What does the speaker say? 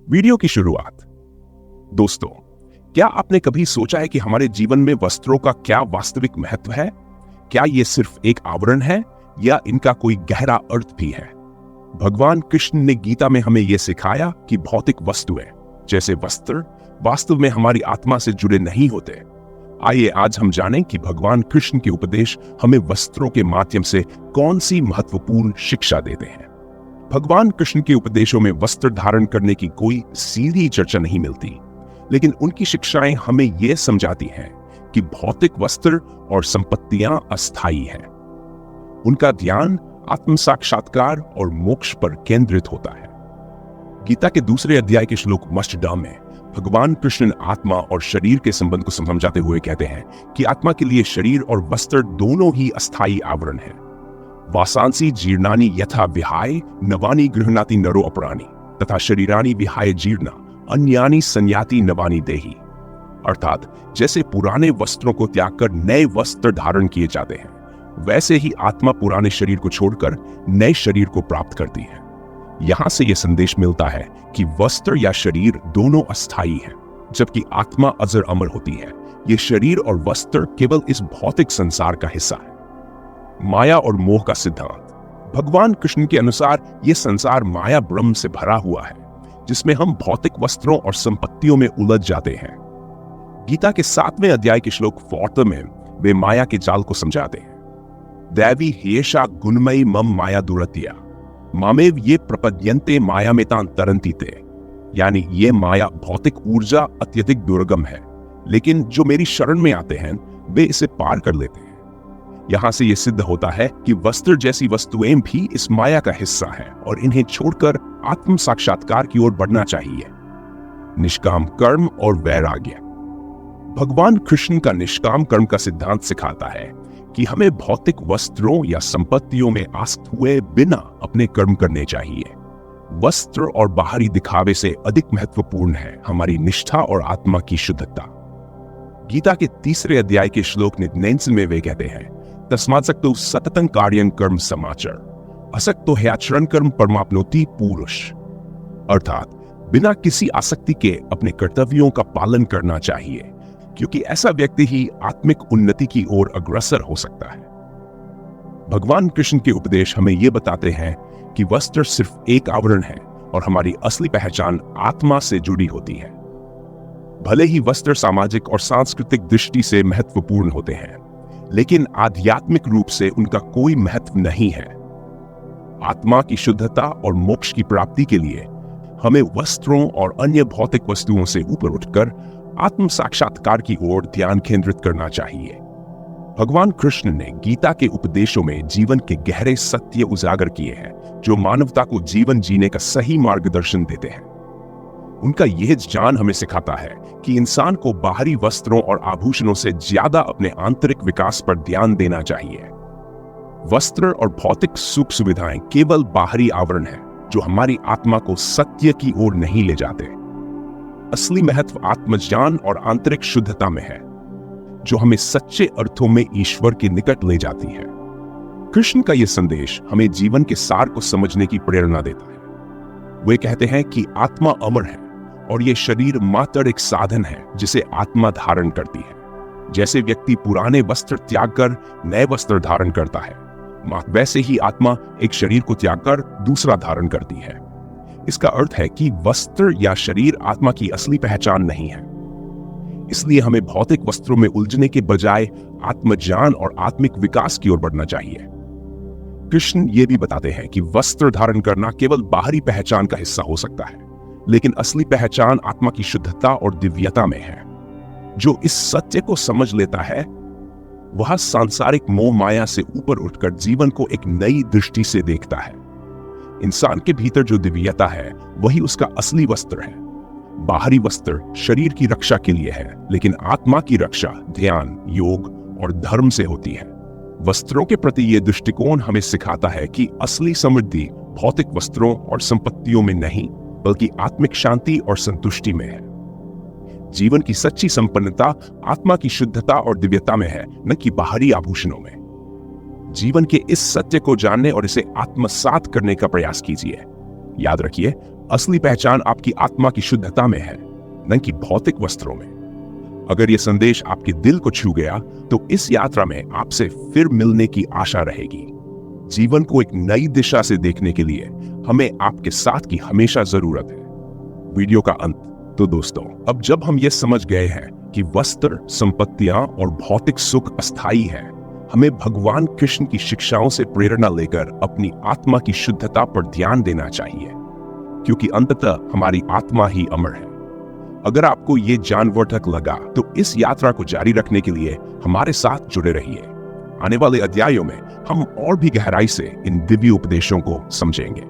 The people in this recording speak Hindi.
वीडियो की शुरुआत। दोस्तों, क्या आपने कभी सोचा है कि हमारे जीवन में वस्त्रों का क्या वास्तविक महत्व है? क्या ये सिर्फ एक आवरण है या इनका कोई गहरा अर्थ भी है? भगवान कृष्ण ने गीता में हमें यह सिखाया कि भौतिक वस्तुएं जैसे वस्त्र वास्तव में हमारी आत्मा से जुड़े नहीं होते। आइए आज हम जानें कि भगवान कृष्ण के उपदेश हमें वस्त्रों के माध्यम से कौन सी महत्वपूर्ण शिक्षा देते हैं। भगवान कृष्ण के उपदेशों में वस्त्र धारण करने की कोई सीधी चर्चा नहीं मिलती, लेकिन उनकी शिक्षाएं हमें यह समझाती हैं कि भौतिक वस्त्र और संपत्तियां अस्थायी हैं। उनका ध्यान आत्म साक्षात्कार और मोक्ष पर केंद्रित होता है। गीता के दूसरे अध्याय के श्लोक मष्टडा में भगवान कृष्ण आत्मा और शरीर के संबंध को समझाते हुए कहते हैं कि आत्मा के लिए शरीर और वस्त्र दोनों ही अस्थायी आवरण हैं। वासांसी जीर्णानि यथा विहाय नवानि गृह्णाति नरो अपराणि तथा शरीरानि विहाय जीर्णा अन्यानि संयाति नवानि देहि। अर्थात जैसे पुराने वस्त्रों को त्याग कर नए वस्त्र धारण किए जाते हैं, वैसे ही आत्मा पुराने शरीर को छोड़कर नए शरीर को प्राप्त करती है। यहां से यह संदेश मिलता है कि वस्त्र या शरीर दोनों अस्थायी हैं, जबकि आत्मा अजर अमर होती है। ये शरीर और वस्त्र केवल इस भौतिक संसार का हिस्सा है। माया और मोह का सिद्धांत। भगवान कृष्ण के अनुसार यह संसार माया ब्रह्म से भरा हुआ है, जिसमें हम भौतिक वस्त्रों और संपत्तियों में उलझ जाते हैं। गीता के 7वें अध्याय के श्लोक 4 में वे माया के जाल को समझाते हैं। दैवी हेषा गुणमयी मम माया दुरत्या मामेव ये प्रपद्यन्ते माया में तान तरंतीते। यानी ये माया भौतिक ऊर्जा अत्यधिक दुर्गम है, लेकिन जो मेरी शरण में आते हैं वे इसे पार कर लेते हैं। यहां से यह सिद्ध होता है कि वस्त्र जैसी वस्तुएं भी इस माया का हिस्सा है और इन्हें छोड़कर आत्म साक्षात्कार की ओर बढ़ना चाहिए। निष्काम कर्म और वैराग्य। भगवान कृष्ण का निष्काम कर्म का सिद्धांत सिखाता है कि हमें भौतिक वस्त्रों या संपत्तियों में आसक्त हुए बिना अपने कर्म करने चाहिए। वस्त्र और बाहरी दिखावे से अधिक महत्वपूर्ण है हमारी निष्ठा और आत्मा की शुद्धता। गीता के 3 अध्याय के श्लोक 19 में वे कहते हैं, तस्मात्सक्तो सततं कार्यं कर्म समाचर असक्तो ह्याचरण कर्म परमाप्नोति पुरुष। अर्थात बिना किसी आसक्ति के अपने कर्तव्यों का पालन करना चाहिए, क्योंकि ऐसा व्यक्ति ही आत्मिक उन्नति की ओर अग्रसर हो सकता है। भगवान कृष्ण के उपदेश हमें यह बताते हैं कि वस्त्र सिर्फ एक आवरण है और हमारी असली पहचान आत्मा से जुड़ी होती है। भले ही वस्त्र सामाजिक और सांस्कृतिक दृष्टि से महत्वपूर्ण होते हैं, लेकिन आध्यात्मिक रूप से उनका कोई महत्व नहीं है। आत्मा की शुद्धता और मोक्ष की प्राप्ति के लिए हमें वस्त्रों और अन्य भौतिक वस्तुओं से ऊपर उठकर आत्म साक्षात्कार की ओर ध्यान केंद्रित करना चाहिए। भगवान कृष्ण ने गीता के उपदेशों में जीवन के गहरे सत्य उजागर किए हैं, जो मानवता को जीवन जीने का सही मार्गदर्शन देते हैं। उनका यह ज्ञान हमें सिखाता है कि इंसान को बाहरी वस्त्रों और आभूषणों से ज्यादा अपने आंतरिक विकास पर ध्यान देना चाहिए। वस्त्र और भौतिक सुख सुविधाएं केवल बाहरी आवरण है, जो हमारी आत्मा को सत्य की ओर नहीं ले जाते। असली महत्व आत्मज्ञान और आंतरिक शुद्धता में है, जो हमें सच्चे अर्थों में ईश्वर के निकट ले जाती है। कृष्ण का यह संदेश हमें जीवन के सार को समझने की प्रेरणा देता है। वे कहते हैं कि आत्मा अमर है और यह शरीर मात्र एक साधन है जिसे आत्मा धारण करती है। जैसे व्यक्ति पुराने वस्त्र त्याग कर नए वस्त्र धारण करता है, वैसे ही आत्मा एक शरीर को त्याग कर दूसरा धारण करती है। इसका अर्थ है कि वस्त्र या शरीर आत्मा की असली पहचान नहीं है। इसलिए हमें भौतिक वस्त्रों में उलझने के बजाय आत्मज्ञान और आत्मिक विकास की ओर बढ़ना चाहिए। कृष्ण ये भी बताते हैं कि वस्त्र धारण करना केवल बाहरी पहचान का हिस्सा हो सकता है, लेकिन असली पहचान आत्मा की शुद्धता और दिव्यता में है। जो इस सत्य को समझ लेता है, वह सांसारिक मोह माया से ऊपर उठकर जीवन को एक नई दृष्टि से देखता है। इंसान के भीतर जो दिव्यता है, वही उसका असली वस्त्र है। बाहरी वस्त्र शरीर की रक्षा के लिए है, लेकिन आत्मा की रक्षा ध्यान, योग और धर्म से होती है। वस्त्रों के प्रति यह दृष्टिकोण हमें सिखाता है कि असली समृद्धि भौतिक वस्त्रों और संपत्तियों में नहीं, बल्कि आत्मिक शांति और संतुष्टि में है। जीवन की सच्ची संपन्नता आत्मा की शुद्धता और दिव्यता में है, न कि बाहरी आभूषणों में। जीवन के इस सत्य को जानने और इसे आत्मसात करने का प्रयास कीजिए। याद रखिए, असली पहचान आपकी आत्मा की शुद्धता में है, न कि भौतिक वस्त्रों में। अगर यह संदेश आपके दिल को छू गया तो इस यात्रा में आपसे फिर मिलने की आशा रहेगी। जीवन को एक नई दिशा से देखने के लिए हमें आपके साथ की हमेशा जरूरत है। वीडियो का अंत। तो दोस्तों, अब जब हम ये समझ गए हैं कि वस्त्र, संपत्तियां और भौतिक सुख अस्थायी है, हमें भगवान कृष्ण की शिक्षाओं से प्रेरणा लेकर अपनी आत्मा की शुद्धता पर ध्यान देना चाहिए, क्योंकि अंततः हमारी आत्मा ही अमर है। अगर आपको ये ज्ञानवर्धक लगा तो इस यात्रा को जारी रखने के लिए हमारे साथ जुड़े रहिए। आने वाले अध्यायों में हम और भी गहराई से इन दिव्य उपदेशों को समझेंगे।